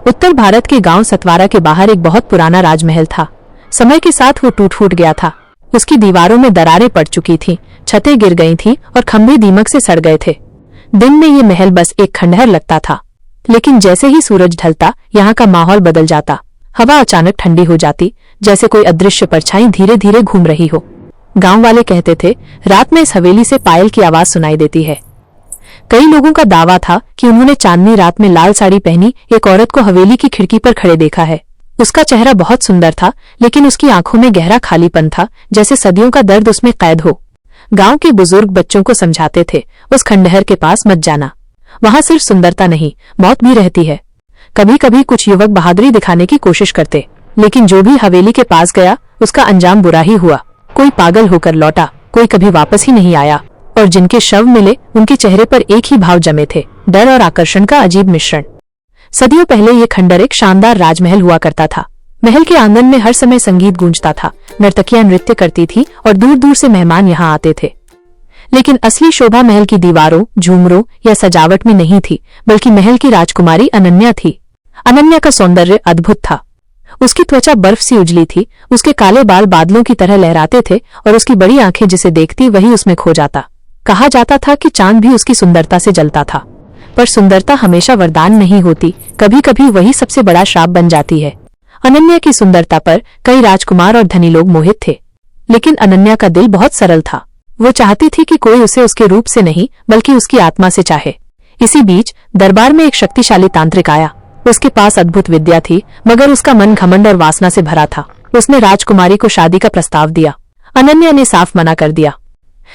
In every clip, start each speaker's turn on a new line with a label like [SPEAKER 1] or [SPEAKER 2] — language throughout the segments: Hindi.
[SPEAKER 1] उत्तर भारत के गांव सतवारा के बाहर एक बहुत पुराना राजमहल था। समय के साथ वो टूट फूट गया था। उसकी दीवारों में दरारें पड़ चुकी थीं, छतें गिर गई थीं और खंभे दीमक से सड़ गए थे। दिन में ये महल बस एक खंडहर लगता था, लेकिन जैसे ही सूरज ढलता यहाँ का माहौल बदल जाता। हवा अचानक ठंडी हो जाती, जैसे कोई अदृश्य परछाई धीरे धीरे घूम रही हो। गांव वाले कहते थे, रात में इस हवेली से पायल की आवाज सुनाई देती है। कई लोगों का दावा था कि उन्होंने चांदनी रात में लाल साड़ी पहनी एक औरत को हवेली की खिड़की पर खड़े देखा है। उसका चेहरा बहुत सुंदर था, लेकिन उसकी आंखों में गहरा खालीपन था, जैसे सदियों का दर्द उसमें कैद हो। गांव के बुजुर्ग बच्चों को समझाते थे, उस खंडहर के पास मत जाना, वहां सिर्फ सुंदरता नहीं, मौत भी रहती है। कभी कभी कुछ युवक बहादुरी दिखाने की कोशिश करते, लेकिन जो भी हवेली के पास गया उसका अंजाम बुरा ही हुआ। कोई पागल होकर लौटा, कोई कभी वापस ही नहीं आया, और जिनके शव मिले उनके चेहरे पर एक ही भाव जमे थे, डर और आकर्षण का अजीब मिश्रण। सदियों पहले ये खंडहर एक शानदार राजमहल हुआ करता था। महल के आंगन में हर समय संगीत गूंजता था, नर्तकियां नृत्य करती थी और दूर दूर से मेहमान यहाँ आते थे। लेकिन असली शोभा महल की दीवारों, झूमरों या सजावट में नहीं थी, बल्कि महल की राजकुमारी अनन्या थी। अनन्या का सौंदर्य अद्भुत था। उसकी त्वचा बर्फ सी उजली थी, उसके काले बाल बादलों की तरह लहराते थे और उसकी बड़ी आंखें जिसे देखती वही उसमें खो जाता। कहा जाता था कि चांद भी उसकी सुंदरता से जलता था। पर सुंदरता हमेशा वरदान नहीं होती, कभी कभी वही सबसे बड़ा श्राप बन जाती है। अनन्या की सुंदरता पर कई राजकुमार और धनी लोग मोहित थे, लेकिन अनन्या का दिल बहुत सरल था। वो चाहती थी कि कोई उसे उसके रूप से नहीं, बल्कि उसकी आत्मा से चाहे। इसी बीच दरबार में एक शक्तिशाली तांत्रिक आया। उसके पास अद्भुत विद्या थी, मगर उसका मन घमंड और वासना से भरा था। उसने राजकुमारी को शादी का प्रस्ताव दिया। अनन्या ने साफ मना कर दिया।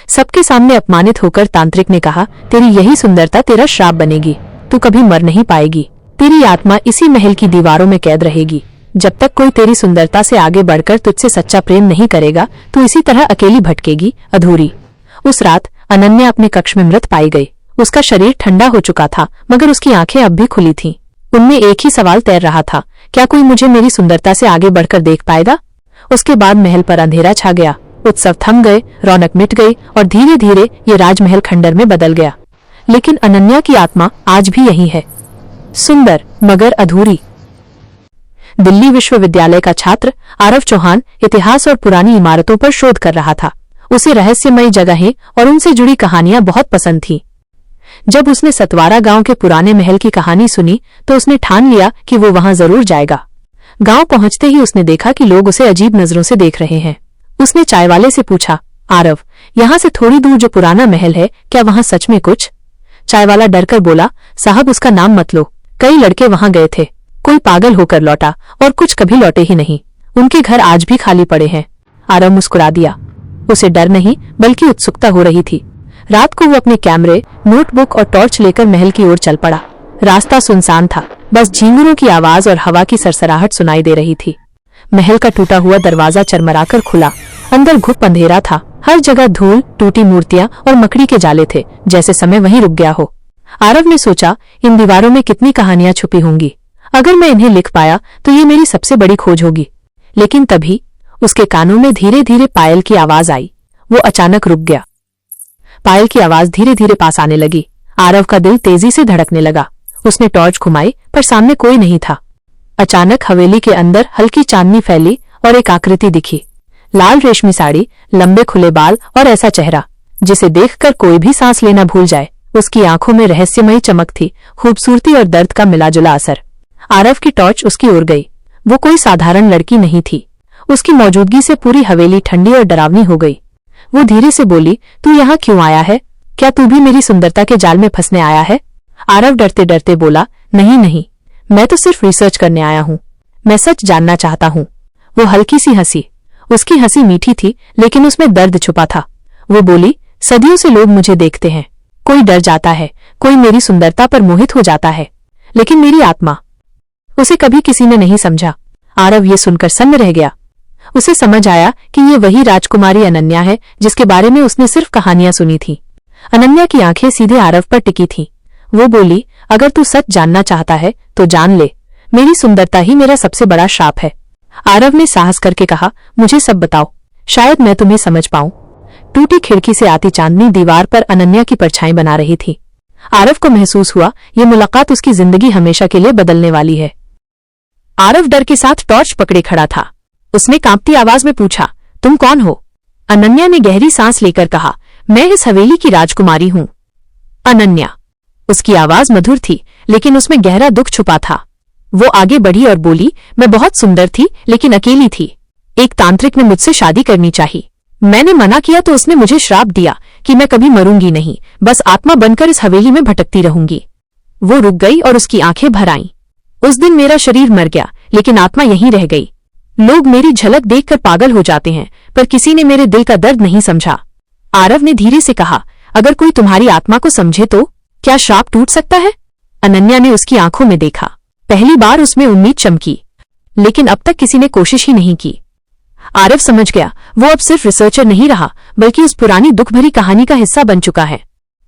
[SPEAKER 1] सबके सामने अपमानित होकर तांत्रिक ने कहा, तेरी यही सुंदरता तेरा श्राप बनेगी, तू कभी मर नहीं पाएगी। तेरी आत्मा इसी महल की दीवारों में कैद रहेगी। जब तक कोई तेरी सुंदरता से आगे बढ़कर तुझसे सच्चा प्रेम नहीं करेगा, तू इसी तरह अकेली भटकेगी, अधूरी। उस रात अनन्या अपने कक्ष में मृत पाई गई। उसका शरीर ठंडा हो चुका था, मगर उसकी आंखें अब भी खुली थीं। उनमें एक ही सवाल तैर रहा था, क्या कोई मुझे मेरी सुंदरता से आगे बढ़कर देख पाएगा? उसके बाद महल पर अंधेरा छा गया। उत्सव थम गए, रौनक मिट गई और धीरे धीरे ये राजमहल खंडहर में बदल गया। लेकिन अनन्या की आत्मा आज भी यही है, सुंदर मगर अधूरी। दिल्ली विश्वविद्यालय का छात्र आरव चौहान इतिहास और पुरानी इमारतों पर शोध कर रहा था। उसे रहस्यमयी जगहें और उनसे जुड़ी कहानियां बहुत पसंद थीं। जब उसने सतवारा गांव के पुराने महल की कहानी सुनी तो उसने ठान लिया कि वो वहां जरूर जाएगा। गांव पहुंचते ही उसने देखा कि लोग उसे अजीब नजरों से देख रहे हैं। उसने चाय वाले से पूछा, आरव, यहाँ से थोड़ी दूर जो पुराना महल है, क्या वहां सच में कुछ? चाय वाला डरकर बोला, साहब उसका नाम मत लो, कई लड़के वहां गए थे, कोई पागल होकर लौटा और कुछ कभी लौटे ही नहीं। उनके घर आज भी खाली पड़े हैं। आरव मुस्कुरा दिया। उसे डर नहीं बल्कि उत्सुकता हो रही थी। रात को वो अपने कैमरे, नोटबुक और टॉर्च लेकर महल की ओर चल पड़ा। रास्ता सुनसान था, बस झींगुरों की आवाज और हवा की सरसराहट सुनाई दे रही थी। महल का टूटा हुआ दरवाजा चरमराकर खुला। अंदर घुप अंधेरा था, हर जगह धूल, टूटी मूर्तियां और मकड़ी के जाले थे, जैसे समय वहीं रुक गया हो। आरव ने सोचा, इन दीवारों में कितनी कहानियां छुपी होंगी। अगर मैं इन्हें लिख पाया तो ये मेरी सबसे बड़ी खोज होगी। लेकिन तभी उसके कानों में धीरे धीरे पायल की आवाज आई। वो अचानक रुक गया। पायल की आवाज धीरे धीरे पास आने लगी। आरव का दिल तेजी से धड़कने लगा। उसने टॉर्च घुमाई, पर सामने कोई नहीं था। अचानक हवेली के अंदर हल्की चांदनी फैली और एक आकृति दिखी। लाल रेशमी साड़ी, लंबे खुले बाल और ऐसा चेहरा जिसे देखकर कोई भी सांस लेना भूल जाए। उसकी आंखों में रहस्यमयी चमक थी, खूबसूरती और दर्द का मिलाजुला असर। आरव की टॉर्च उसकी ओर गई। वो कोई साधारण लड़की नहीं थी। उसकी मौजूदगी से पूरी हवेली ठंडी और डरावनी हो गई। वो धीरे से बोली, तू यहाँ क्यों आया है? क्या तू भी मेरी सुंदरता के जाल में फंसने आया है? आरव डरते डरते बोला, नहीं नहीं, मैं तो सिर्फ रिसर्च करने आया हूँ। मैं सच जानना चाहता हूँ। वो हल्की सी हंसी। उसकी हंसी मीठी थी, लेकिन उसमें दर्द छुपा था। वो बोली, सदियों से लोग मुझे देखते हैं, कोई डर जाता है, कोई मेरी सुंदरता पर मोहित हो जाता है, लेकिन मेरी आत्मा, उसे कभी किसी ने नहीं समझा। आरव ये सुनकर सन्न रह गया। उसे समझ आया कि ये वही राजकुमारी अनन्या है जिसके बारे में उसने सिर्फ कहानियां सुनी थी। अनन्या की आंखें सीधे आरव पर टिकी थीं। वो बोली, अगर तू सच जानना चाहता है तो जान ले, मेरी सुंदरता ही मेरा सबसे बड़ा श्राप है। आरव ने साहस करके कहा, मुझे सब बताओ, शायद मैं तुम्हें समझ पाऊं। टूटी खिड़की से आती चांदनी दीवार पर अनन्या की परछाई बना रही थी। आरव को महसूस हुआ ये मुलाकात उसकी जिंदगी हमेशा के लिए बदलने वाली है। आरव डर के साथ टॉर्च पकड़े खड़ा था। उसने कांपती आवाज में पूछा, तुम कौन हो? अनन्या ने गहरी सांस लेकर कहा, मैं इस हवेली की राजकुमारी हूं। अनन्या। उसकी आवाज मधुर थी, लेकिन उसमें गहरा दुख छुपा था। वो आगे बढ़ी और बोली, मैं बहुत सुंदर थी, लेकिन अकेली थी। एक तांत्रिक ने मुझसे शादी करनी चाहिए। मैंने मना किया तो उसने मुझे श्राप दिया कि मैं कभी मरूंगी नहीं, बस आत्मा बनकर इस हवेली में भटकती रहूंगी। वो रुक गई और उसकी आंखें भर आईं। उस दिन मेरा शरीर मर गया, लेकिन आत्मा यहीं रह गई। लोग मेरी झलक देखकर पागल हो जाते हैं, पर किसी ने मेरे दिल का दर्द नहीं समझा। आरव ने धीरे से कहा, अगर कोई तुम्हारी आत्मा को समझे तो क्या श्राप टूट सकता है? अनन्या ने उसकी आंखों में देखा। पहली बार उसमें उम्मीद चमकी, लेकिन अब तक किसी ने कोशिश ही नहीं की। आरव समझ गया, वो अब सिर्फ रिसर्चर नहीं रहा, बल्कि उस पुरानी दुख भरी कहानी का हिस्सा बन चुका है।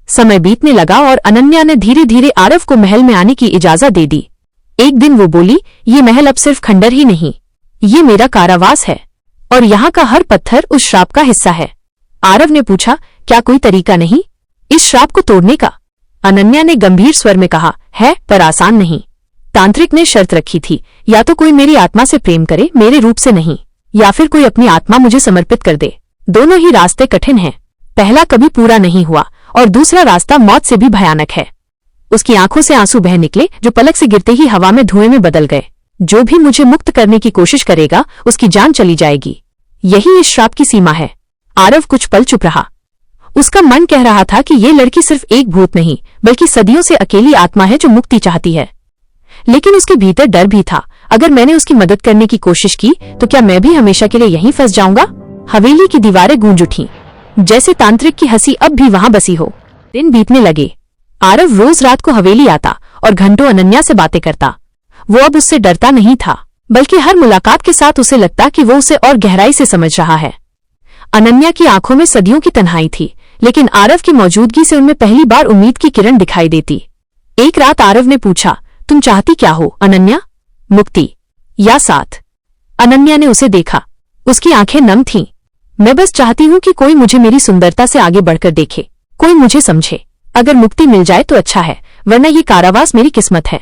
[SPEAKER 1] समय बीतने लगा और अनन्या ने धीरे धीरे आरव को महल में आने की इजाजत दे दी। एक दिन वो बोली, ये महल अब सिर्फ खंडर ही नहीं, ये मेरा कारावास है, और यहाँ का हर पत्थर उस श्राप का हिस्सा है। आरव ने पूछा, क्या कोई तरीका नहीं इस श्राप को तोड़ने का? अनन्या ने गंभीर स्वर में कहा, है, पर आसान नहीं। तांत्रिक ने शर्त रखी थी, या तो कोई मेरी आत्मा से प्रेम करे, मेरे रूप से नहीं, या फिर कोई अपनी आत्मा मुझे समर्पित कर दे। दोनों ही रास्ते कठिन हैं। पहला कभी पूरा नहीं हुआ और दूसरा रास्ता मौत से भी भयानक है। उसकी आंखों से आंसू बह निकले, जो पलक से गिरते ही हवा में धुएं में बदल गए। जो भी मुझे मुक्त करने की कोशिश करेगा, उसकी जान चली जाएगी। यही इस श्राप की सीमा है। आरव कुछ पल चुप रहा। उसका मन कह रहा था कि ये लड़की सिर्फ एक भूत नहीं, बल्कि सदियों से अकेली आत्मा है जो मुक्ति चाहती है। लेकिन उसके भीतर डर भी था, अगर मैंने उसकी मदद करने की कोशिश की तो क्या मैं भी हमेशा के लिए यहीं फंस जाऊंगा? हवेली की दीवारें गूंज उठीं, जैसे तांत्रिक की हंसी अब भी वहां बसी हो। दिन बीतने लगे। आरव रोज रात को हवेली आता और घंटों अनन्या से बातें करता। वो अब उससे डरता नहीं था, बल्कि हर मुलाकात के साथ उसे लगता कि वो उसे और गहराई से समझ रहा है। अनन्या की आंखों में सदियों की तन्हाई थी, लेकिन आरव की मौजूदगी से उनमें पहली बार उम्मीद की किरण दिखाई देती। एक रात आरव ने पूछा, तुम चाहती क्या हो अनन्या, मुक्ति या साथ? अनन्या ने उसे देखा। उसकी आंखें नम थीं। मैं बस चाहती हूँ कि कोई मुझे मेरी सुंदरता से आगे बढ़कर देखे, कोई मुझे समझे। अगर मुक्ति मिल जाए तो अच्छा है, वरना ये कारावास मेरी किस्मत है।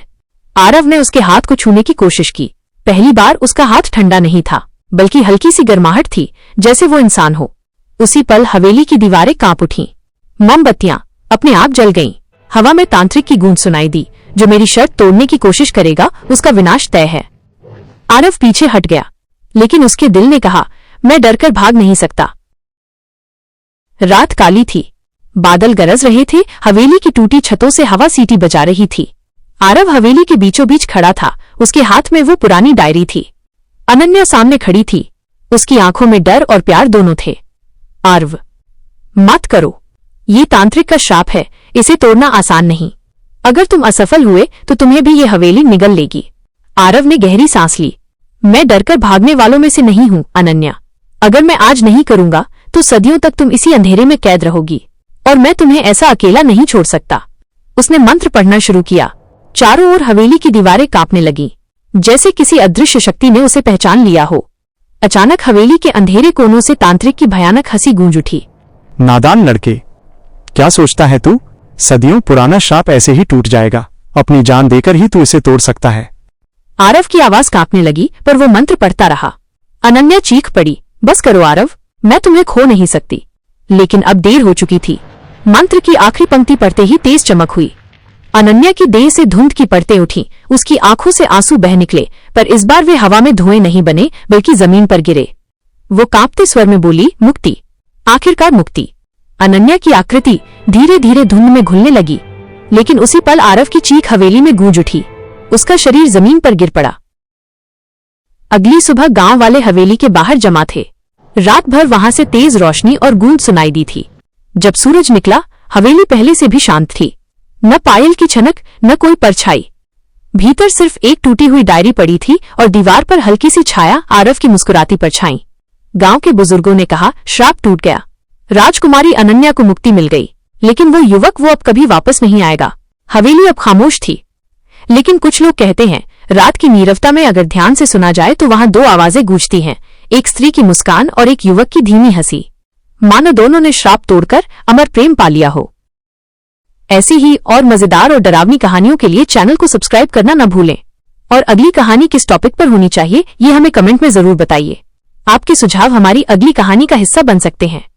[SPEAKER 1] आरव ने उसके हाथ को छूने की कोशिश की। पहली बार उसका हाथ ठंडा नहीं था, बल्कि हल्की सी गर्माहट थी, जैसे वो इंसान हो। उसी पल हवेली की दीवारें कांप उठीं। मोमबत्तियां अपने आप जल गईं। हवा में तांत्रिक की गूंज सुनाई दी, जो मेरी शर्त तोड़ने की कोशिश करेगा उसका विनाश तय है। आरव पीछे हट गया, लेकिन उसके दिल ने कहा, मैं डरकर भाग नहीं सकता। रात काली थी। बादल गरज रहे थे। हवेली की टूटी छतों से हवा सीटी बजा रही थी। आरव हवेली के बीचों बीच खड़ा था। उसके हाथ में वो पुरानी डायरी थी। अनन्या सामने खड़ी थी। उसकी आंखों में डर और प्यार दोनों थे। आरव, मत करो, ये तांत्रिक का श्राप है, इसे तोड़ना आसान नहीं। अगर तुम असफल हुए तो तुम्हें भी ये हवेली निगल लेगी। आरव ने गहरी सांस ली। मैं डरकर भागने वालों में से नहीं हूं अनन्या। अगर मैं आज नहीं करूंगा तो सदियों तक तुम इसी अंधेरे में कैद रहोगी, और मैं तुम्हें ऐसा अकेला नहीं छोड़ सकता। उसने मंत्र पढ़ना शुरू किया। चारों ओर हवेली की दीवारें कांपने लगीं, जैसे किसी अदृश्य शक्ति ने उसे पहचान लिया हो। अचानक हवेली के अंधेरे कोनों से तांत्रिक की भयानक हंसी गूंज उठी।
[SPEAKER 2] नादान लड़के, क्या सोचता है तू? सदियों पुराना श्राप ऐसे ही टूट जाएगा। अपनी जान देकर ही तू इसे तोड़ सकता है।
[SPEAKER 1] आरव की आवाज कांपने लगी, पर वो मंत्र पढ़ता रहा। अनन्या चीख पड़ी, बस करो आरव, मैं तुम्हें खो नहीं सकती। लेकिन अब देर हो चुकी थी। मंत्र की आखिरी पंक्ति पढ़ते ही तेज चमक हुई। अनन्या की देह से धुंध की परतें उठी। उसकी आंखों से आंसू बह निकले, पर इस बार वे हवा में धुएं नहीं बने, बल्कि जमीन पर गिरे। वो कांपते स्वर में बोली, मुक्ति, आखिरकार मुक्ति। अनन्या की आकृति धीरे धीरे धुंध में घुलने लगी, लेकिन उसी पल आरव की चीख हवेली में गूंज उठी। उसका शरीर जमीन पर गिर पड़ा। अगली सुबह गांव वाले हवेली के बाहर जमा थे। रात भर वहां से तेज रोशनी और गूंज सुनाई दी थी। जब सूरज निकला, हवेली पहले से भी शांत थी। न पायल की छनक, न कोई परछाई। भीतर सिर्फ एक टूटी हुई डायरी पड़ी थी और दीवार पर हल्की सी छाया आरव की मुस्कुराती परछाई। गांव के बुजुर्गों ने कहा, श्राप टूट गया। राजकुमारी अनन्या को मुक्ति मिल गई, लेकिन वो अब कभी वापस नहीं आएगा। हवेली अब खामोश थी, लेकिन कुछ लोग कहते हैं, रात की नीरवता में अगर ध्यान से सुना जाए तो वहां दो आवाजें गूंजती हैं, एक स्त्री की मुस्कान और एक युवक की धीमी हंसी। मानो दोनों ने श्राप तोड़कर अमर प्रेम पा लिया हो। ऐसी ही और मजेदार और डरावनी कहानियों के लिए चैनल को सब्सक्राइब करना न भूलें। और अगली कहानी किस टॉपिक पर होनी चाहिए ये हमें कमेंट में जरूर बताइए। आपके सुझाव हमारी अगली कहानी का हिस्सा बन सकते हैं।